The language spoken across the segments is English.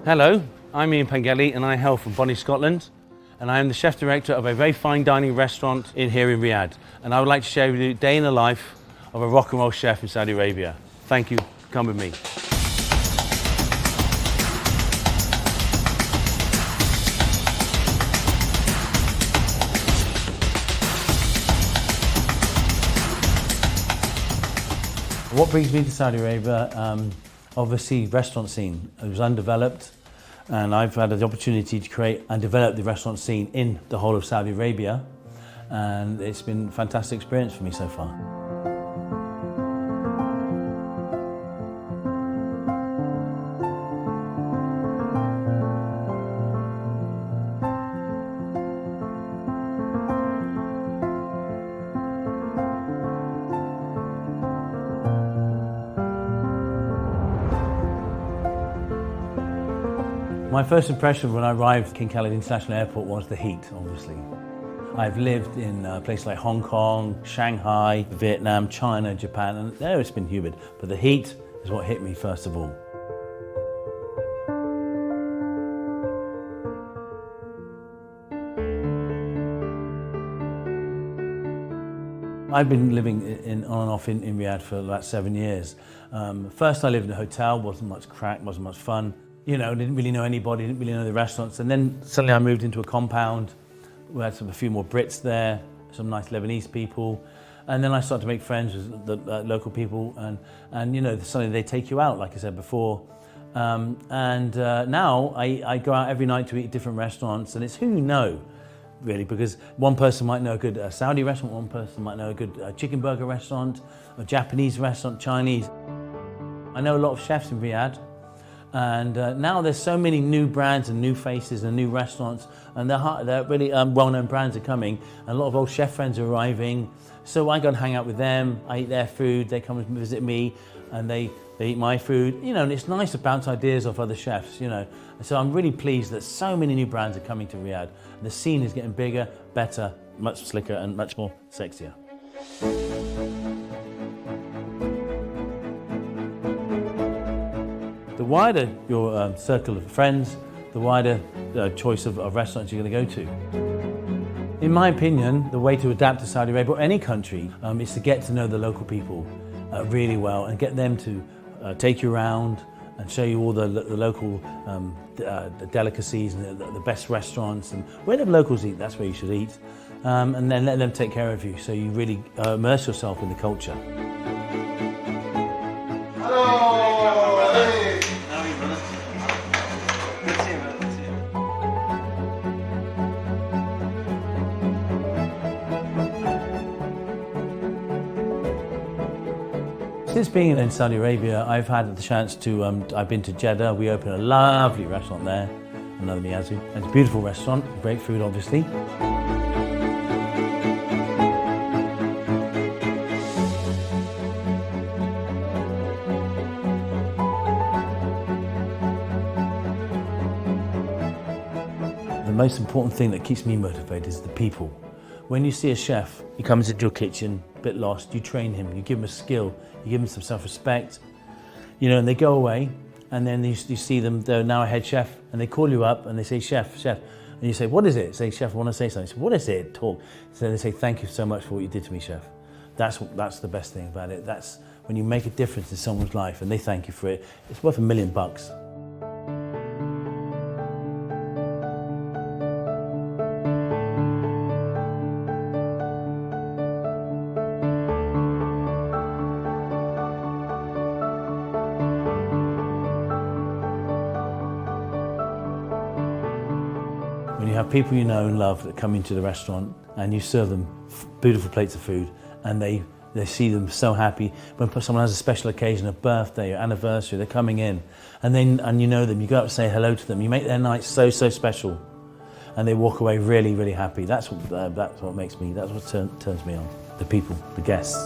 Hello, I'm Ian Bangeli and I hail from Bonnie, Scotland, and I am the chef director of a very fine dining restaurant here in Riyadh, and I would like to share with you a day in the life of a rock and roll chef in Saudi Arabia. Thank you, come with me. What brings me to Saudi Arabia? Obviously, restaurant scene. It was undeveloped, and I've had the opportunity to create and develop the restaurant scene in the whole of Saudi Arabia, and it's been a fantastic experience for me so far. My first impression when I arrived at King Khalid International Airport was the heat, obviously. I've lived in places like Hong Kong, Shanghai, Vietnam, China, Japan, and there it's been humid, but the heat is what hit me first of all. I've been living on and off in Riyadh for about 7 years. First I lived in a hotel, wasn't much crack, wasn't much fun. You know, didn't really know anybody, didn't really know the restaurants. And then suddenly I moved into a compound. We had a few more Brits there, some nice Lebanese people. And then I started to make friends with the local people. And you know, suddenly they take you out, like I said before. Now I go out every night to eat at different restaurants. And it's who you know, really, because one person might know a good Saudi restaurant, one person might know a good chicken burger restaurant, a Japanese restaurant, Chinese. I know a lot of chefs in Riyadh. And now there's so many new brands and new faces and new restaurants, and they're really well-known brands are coming, and a lot of old chef friends are arriving. So I go and hang out with them, I eat their food, they come and visit me, and they eat my food. You know, and it's nice to bounce ideas off other chefs, you know. And so I'm really pleased that so many new brands are coming to Riyadh. The scene is getting bigger, better, much slicker, and much more sexier. The wider your circle of friends, the wider choice of restaurants you're going to go to. In my opinion, the way to adapt to Saudi Arabia or any country is to get to know the local people really well and get them to take you around and show you all the local the delicacies and the best restaurants, and where the locals eat, that's where you should eat, and then let them take care of you so you really immerse yourself in the culture. Since being in Saudi Arabia, I've had the chance to, I've been to Jeddah. We opened a lovely restaurant there, another Miyazu. It's a beautiful restaurant, great food obviously. The most important thing that keeps me motivated is the people. When you see a chef, he comes into your kitchen, a bit lost, you train him, you give him a skill, you give them some self-respect, you know, and they go away, and then you see them, they're now a head chef, and they call you up and they say, chef, and you say, what is it? Say, chef, I want to say something. Say, what is it? Talk. So they say, thank you so much for what you did to me, chef. That's the best thing about it. That's when you make a difference in someone's life and they thank you for it. It's worth $1 million. When you have people you know and love that come into the restaurant and you serve them beautiful plates of food and they see them so happy. When someone has a special occasion, a birthday or anniversary, they're coming in and you know them, you go up and say hello to them, you make their night so special and they walk away really, really happy. That's what makes me, that's what turns me on. The people, the guests.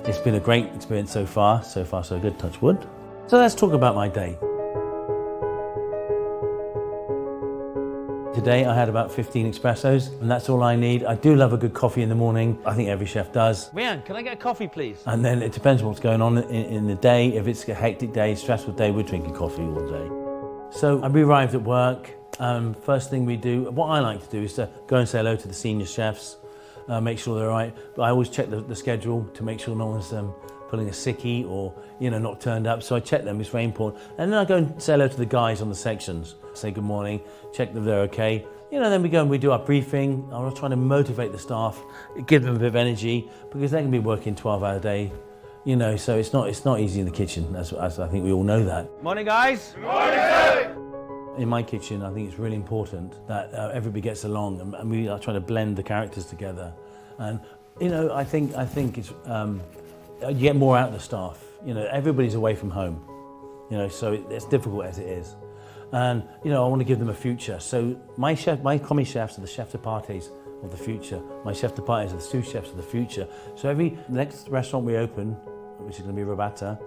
It's been a great experience so far so good, touch wood. So let's talk about my day. Today I had about 15 espressos, and that's all I need. I do love a good coffee in the morning. I think every chef does. Rian, can I get a coffee, please? And then it depends what's going on in the day. If it's a hectic day, stressful day, we're drinking coffee all day. So I arrived at work. First thing we do, what I like to do is to go and say hello to the senior chefs, make sure they're all right. But I always check the schedule to make sure no one's pulling a sickie or, not turned up. So I check them, it's very important. And then I go and say hello to the guys on the sections. Say good morning, check that they're okay. Then we go and we do our briefing. I'm trying to motivate the staff, give them a bit of energy, because they can be working 12-hour day, so it's not easy in the kitchen, as I think we all know that. Morning, guys. Good morning. In my kitchen, I think it's really important that everybody gets along, and we are trying to blend the characters together. And, I think it's, you get more out of the staff. Everybody's away from home, so it's difficult as it is. And, I want to give them a future. So my commis chefs are the chef de parties of the future. My chef de parties are the sous chefs of the future. So every next restaurant we open, which is going to be Robata,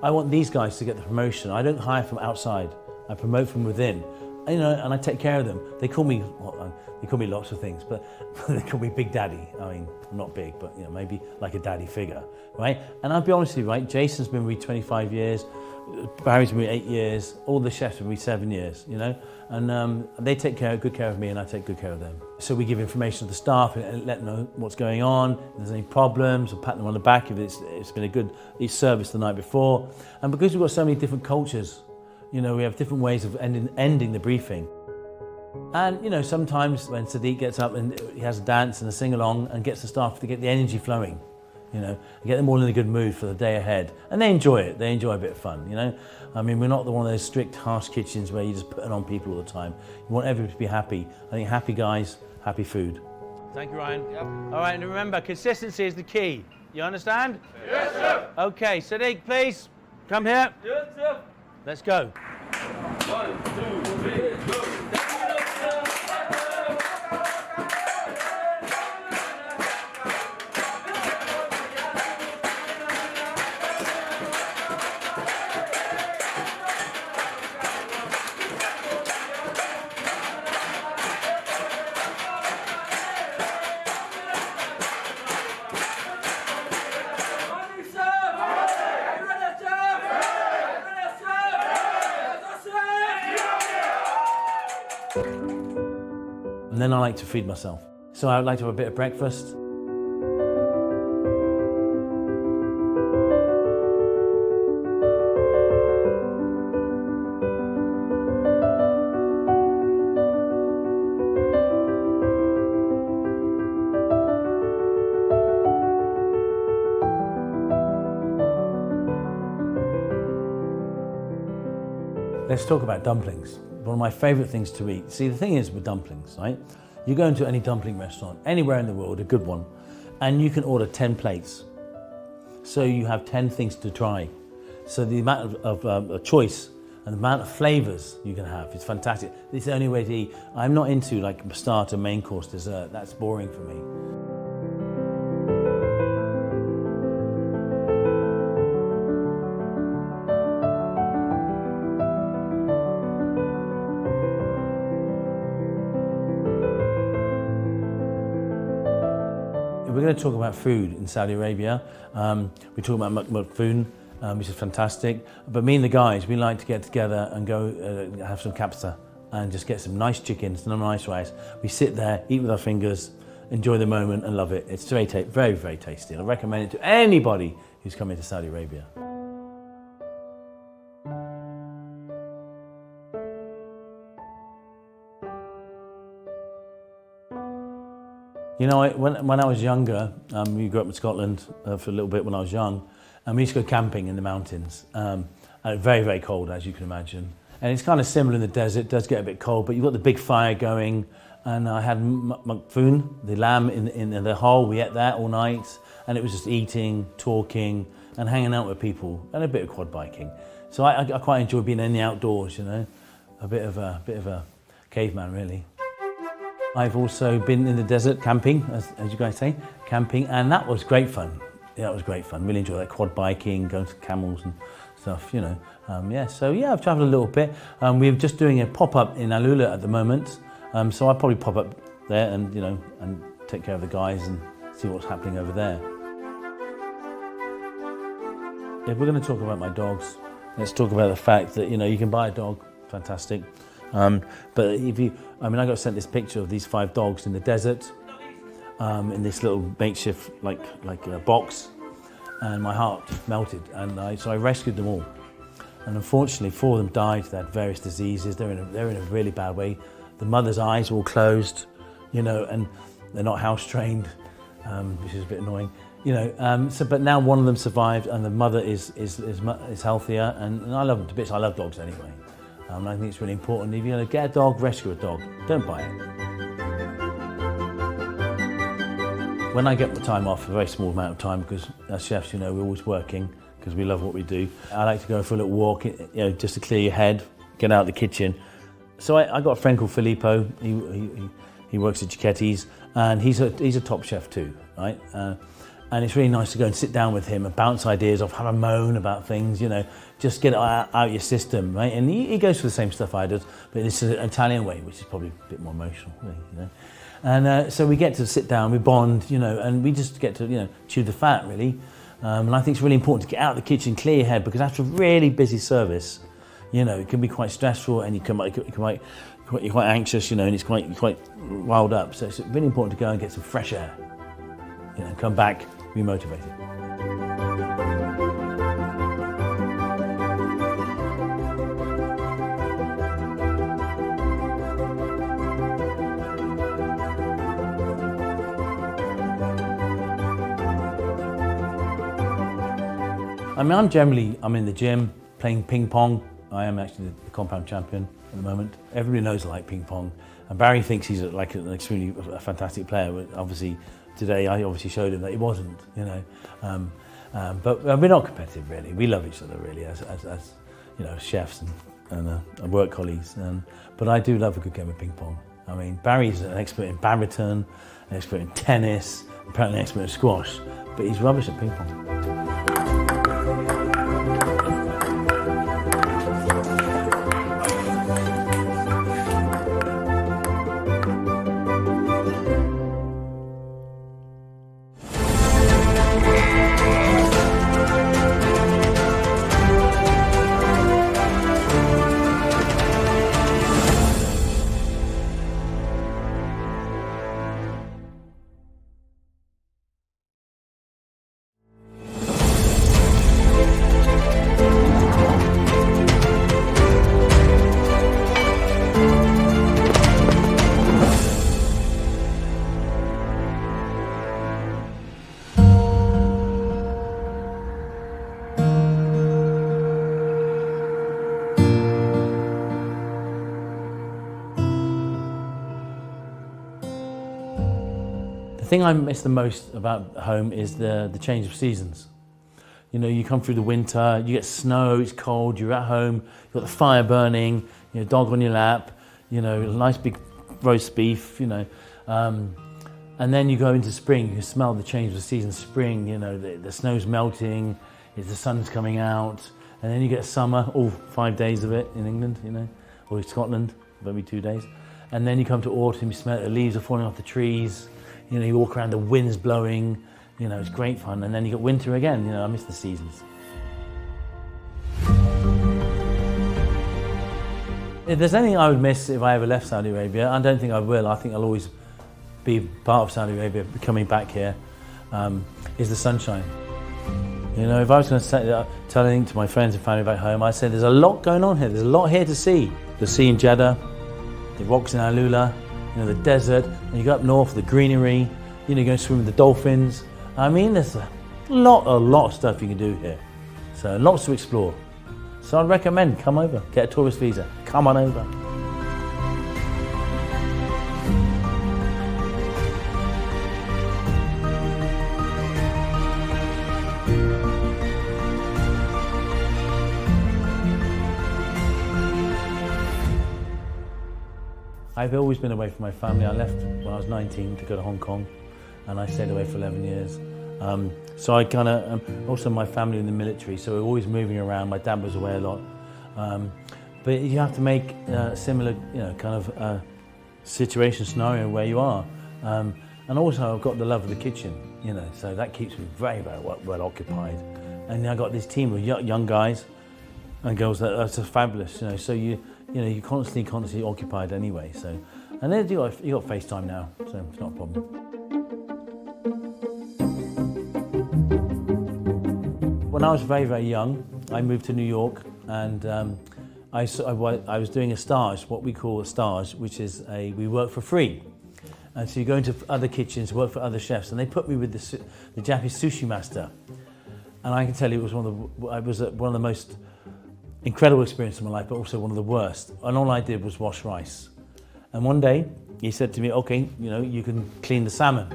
I want these guys to get the promotion. I don't hire from outside. I promote from within. And I take care of them. They call me lots of things, but they call me Big Daddy. I mean, I'm not big, but maybe like a daddy figure, right? And I'll be honest with you, right? Jason's been with me 25 years. Barry's been with me 8 years. All the chefs have been with me 7 years, and they take good care of me, and I take good care of them. So we give information to the staff and let them know what's going on. If there's any problems, we'll pat them on the back if it's been a good service the night before. And because we've got so many different cultures, we have different ways of ending the briefing. And sometimes when Sadiq gets up and he has a dance and a sing-along and gets the staff to get the energy flowing, and get them all in a good mood for the day ahead. And they enjoy it. They enjoy a bit of fun, I mean, we're not one of those strict, harsh kitchens where you just put it on people all the time. You want everybody to be happy. I think happy guys, happy food. Thank you, Ryan. Yep. All right, and remember, consistency is the key. You understand? Yes, sir. Okay, Sadiq, please, come here. Yes, sir. Let's go. 1, 2, 3, go. And then I like to feed myself. So I like to have a bit of breakfast. Let's talk about dumplings. One of my favourite things to eat. See, the thing is with dumplings, right? You go into any dumpling restaurant, anywhere in the world, a good one, and you can order 10 plates. So you have 10 things to try. So the amount of choice and the amount of flavours you can have is fantastic. It's the only way to eat. I'm not into like starter, main course, dessert. That's boring for me. We're going to talk about food in Saudi Arabia. We talk about makfoon, which is fantastic. But me and the guys, we like to get together and go have some kapsa and just get some nice chicken, some nice rice. We sit there, eat with our fingers, enjoy the moment and love it. It's very, very, very tasty. I recommend it to anybody who's coming to Saudi Arabia. When I was younger, we grew up in Scotland for a little bit when I was young, and we used to go camping in the mountains. And very, very cold, as you can imagine. And it's kind of similar in the desert. It does get a bit cold, but you've got the big fire going. And I had makfoon, the lamb in the hole. We ate that all night, and it was just eating, talking, and hanging out with people, and a bit of quad biking. So I quite enjoy being in the outdoors, a bit of a caveman, really. I've also been in the desert camping, as you guys say, camping, and that was great fun. Yeah, that was great fun. Really enjoyed that quad biking, going to camels and stuff, I've traveled a little bit. We're just doing a pop-up in Alula at the moment, So I probably pop up there and and take care of the guys and see what's happening over there. If we're going to talk about my dogs, let's talk about the fact that you can buy a dog, fantastic. But if I got sent this picture of these 5 dogs in the desert, in this little makeshift like a box, and my heart melted. And so I rescued them all. And unfortunately, 4 of them died. They had various diseases. They're in a really bad way. The mother's eyes were all closed, and they're not house trained, which is a bit annoying. But now one of them survived, and the mother is healthier, and I love them to bits. I love dogs anyway. I think it's really important. If you're going to get a dog, rescue a dog. Don't buy it. When I get the time off, a very small amount of time, because as chefs, we're always working because we love what we do. I like to go for a little walk, just to clear your head, get out of the kitchen. So I got a friend called Filippo. He works at Gicchetti's, and he's a top chef too, right? And it's really nice to go and sit down with him and bounce ideas off, have a moan about things, just get it out your system, right? And he goes for the same stuff I do, but it's an Italian way, which is probably a bit more emotional, really, And so we get to sit down, we bond, and we just get to, chew the fat, really. And I think it's really important to get out of the kitchen, clear your head, because after a really busy service, it can be quite stressful, and you're quite anxious, and it's quite riled up. So it's really important to go and get some fresh air, come back, be motivated. I'm in the gym playing ping pong. I am actually the compound champion at the moment. Everybody knows I like ping pong, and Barry thinks he's like an extremely fantastic player. But obviously, today I showed him that he wasn't. But we're not competitive really. We love each other really as chefs and work colleagues. But I do love a good game of ping pong. Barry's an expert in badminton, an expert in tennis, apparently an expert in squash, but he's rubbish at ping pong. The thing I miss the most about home is the change of seasons. You come through the winter, you get snow, it's cold, you're at home, you've got the fire burning, dog on your lap, a nice big roast beef, and then you go into spring, you smell the change of the season, spring, the snow's melting, the sun's coming out, and then you get summer, all 5 days of it in England, or in Scotland, maybe 2 days. And then you come to autumn, you smell it, the leaves are falling off the trees, you walk around, the wind's blowing, it's great fun. And then you got winter again, I miss the seasons. If there's anything I would miss if I ever left Saudi Arabia, I don't think I will. I think I'll always be part of Saudi Arabia, coming back here, is the sunshine. If I was going to tell anything to my friends and family back home, I'd say there's a lot going on here. There's a lot here to see. The sea in Jeddah, the rocks in Alula, the desert, and you go up north, the greenery, you go swim with the dolphins. There's a lot of stuff you can do here. So lots to explore. So I'd recommend, come over, get a tourist visa, come on over. I've always been away from my family. I left when I was 19 to go to Hong Kong, and I stayed away for 11 years. So I kind of, also my family in the military, so we're always moving around. My dad was away a lot. But you have to make similar, situation scenario where you are. And also I've got the love of the kitchen, you know, so that keeps me very, very well occupied. And I got this team of young guys and girls that's just fabulous, you know, so you're constantly occupied anyway. So, and then you got FaceTime now, so it's not a problem. When I was very, very young, I moved to New York, and I was doing a stage, what we call a stage, which is we work for free. And so you go into other kitchens, work for other chefs, and they put me with the Japanese sushi master. And I can tell you it was one of the most incredible experiences of my life, but also one of the worst. And all I did was wash rice. And one day he said to me, okay, you know, you can clean the salmon.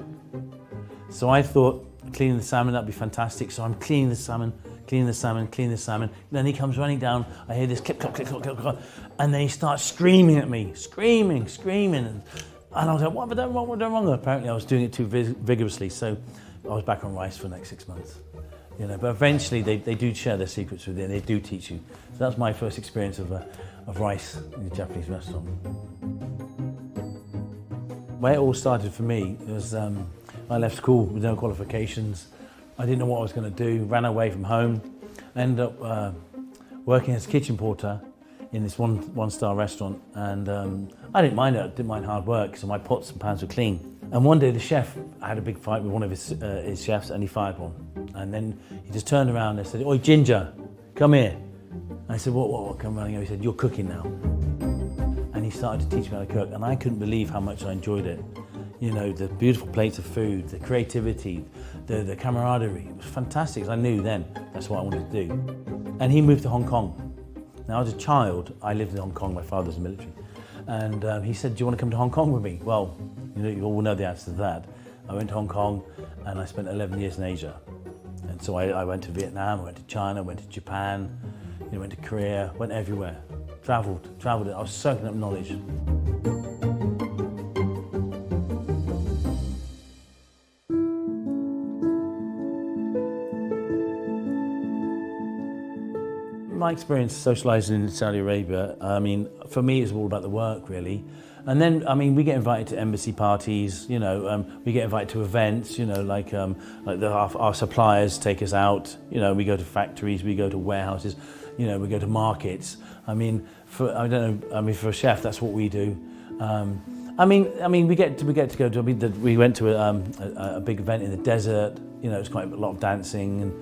So I thought cleaning the salmon, that'd be fantastic. So I'm cleaning the salmon. Then he comes running down. I hear this clip, clip, clip, clip, clip, clip, and then he starts screaming at me, screaming. And I was like, what have I done wrong? Apparently I was doing it too vigorously, so I was back on rice for the next 6 months. You know, but eventually they do share their secrets with you, and they do teach you. So that's my first experience of rice in a Japanese restaurant. Where it all started for me was I left school with no qualifications. I didn't know what I was going to do, ran away from home, ended up working as a kitchen porter in this one-star restaurant, and I didn't mind it. I didn't mind hard work, so my pots and pans were clean. And one day the chef had a big fight with one of his chefs, and he fired one. And then he just turned around and said, "Oi, Ginger, come here." And I said, "What? Come running over." He said, "You're cooking now." And he started to teach me how to cook, and I couldn't believe how much I enjoyed it. You know, the beautiful plates of food, the creativity, the camaraderie. It was fantastic. I knew then that's what I wanted to do. And he moved to Hong Kong. Now, as a child, I lived in Hong Kong. My father was in the military. And he said, "Do you want to come to Hong Kong with me?" Well, you all know the answer to that. I went to Hong Kong, and I spent 11 years in Asia. And so I went to Vietnam, I went to China, went to Japan, went to Korea, went everywhere. Traveled. I was soaking up knowledge. My experience socialising in Saudi Arabia, I mean, for me it's all about the work really. And then, I mean, we get invited to embassy parties, we get invited to events, like our suppliers take us out, we go to factories, we go to warehouses, we go to markets. I mean, for a chef, that's what we do. We get to go to, we went to a big event in the desert, it's quite a lot of dancing and,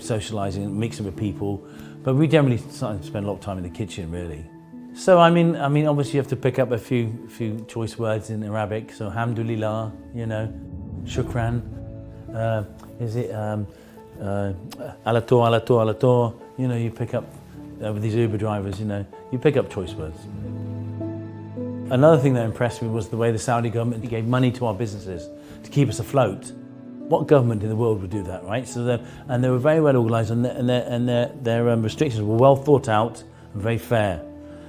socialising and mixing with people. But we generally spend a lot of time in the kitchen, really. So I mean, obviously you have to pick up a few choice words in Arabic. So alhamdulillah, shukran, alator. You pick up with these Uber drivers. You pick up choice words. Another thing that impressed me was the way the Saudi government gave money to our businesses to keep us afloat. What government in the world would do that, right? So they were very well organised, and their restrictions were well thought out and very fair.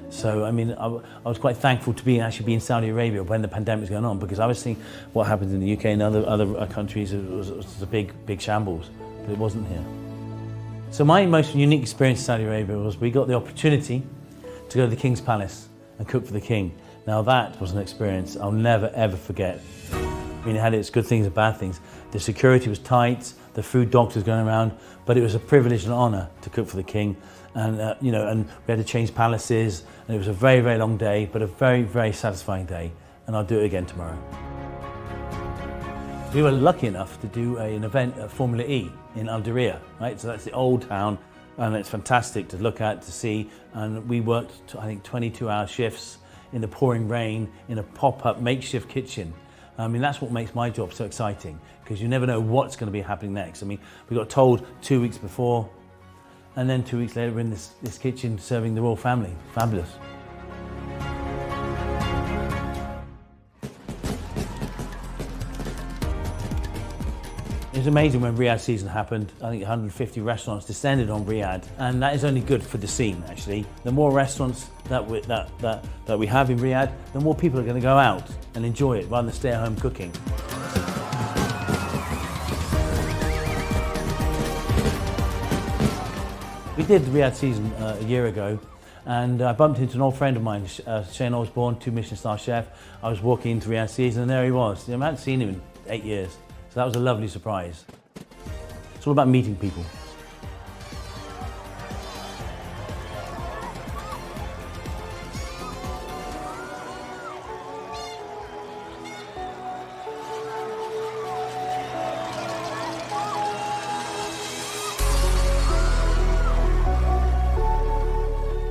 So I mean, I was quite thankful to actually be in Saudi Arabia when the pandemic was going on, because I was seeing what happens in the UK and other countries. It was a big shambles, but it wasn't here. So my most unique experience in Saudi Arabia was we got the opportunity to go to the King's Palace and cook for the King. Now that was an experience I'll never ever forget. I mean, it had its good things and bad things. The security was tight, the food doctors going around, but it was a privilege and honour to cook for the King. And and we had to change palaces, and it was a very, very long day, but a very, very satisfying day. And I'll do it again tomorrow. We were lucky enough to do an event at Formula E in Al Diriyah, right? So that's the old town, and it's fantastic to look at, to see. And we worked, I think, 22-hour shifts in the pouring rain in a pop-up makeshift kitchen. I mean, that's what makes my job so exciting, because you never know what's going to be happening next. I mean, we got told 2 weeks before, and then 2 weeks later we're in this kitchen serving the royal family. Fabulous. It was amazing when Riyadh season happened. I think 150 restaurants descended on Riyadh, and that is only good for the scene, actually. The more restaurants that we have in Riyadh, the more people are going to go out and enjoy it rather than stay at home cooking. We did the Riyadh season a year ago, And I bumped into an old friend of mine, Shane Osborne, 2 Michelin star chef. I was walking into Riyadh and there he was. I hadn't seen him in 8 years. So that was a lovely surprise. It's all about meeting people.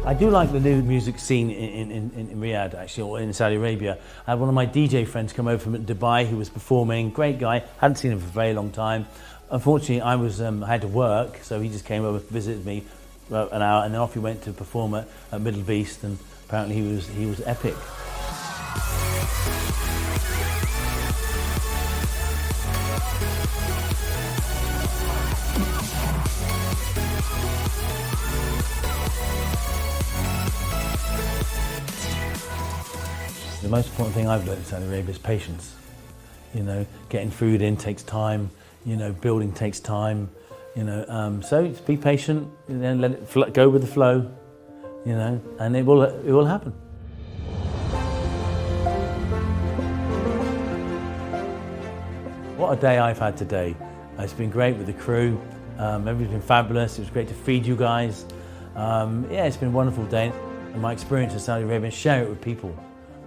I do like the new music scene in Riyadh, actually, or in Saudi Arabia. I had one of my DJ friends come over from Dubai who was performing, great guy, hadn't seen him for a very long time. Unfortunately, I had to work, so he just came over, visited me for an hour, and then off he went to perform at Middle East, and apparently he was epic. The most important thing I've learned in Saudi Arabia is patience. You know, getting food in takes time. You know, building takes time. You know, so just be patient. And then let it go with the flow. You know, and it will happen. What a day I've had today. It's been great with the crew. Everything's been fabulous. It was great to feed you guys. Yeah, it's been a wonderful day. And my experience in Saudi Arabia, share it with people.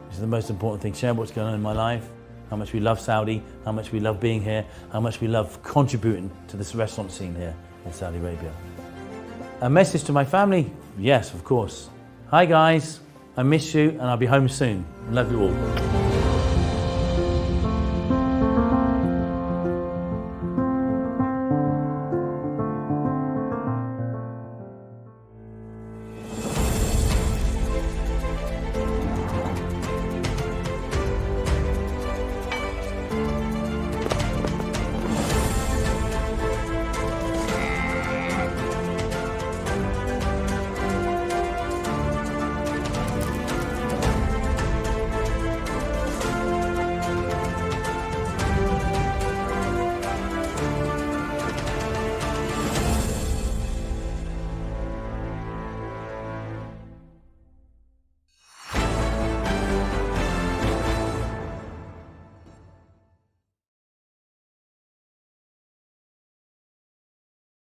This is the most important thing. Share what's going on in my life, how much we love Saudi, how much we love being here, how much we love contributing to this restaurant scene here in Saudi Arabia. A message to my family? Yes, of course. Hi guys, I miss you and I'll be home soon. Love you all.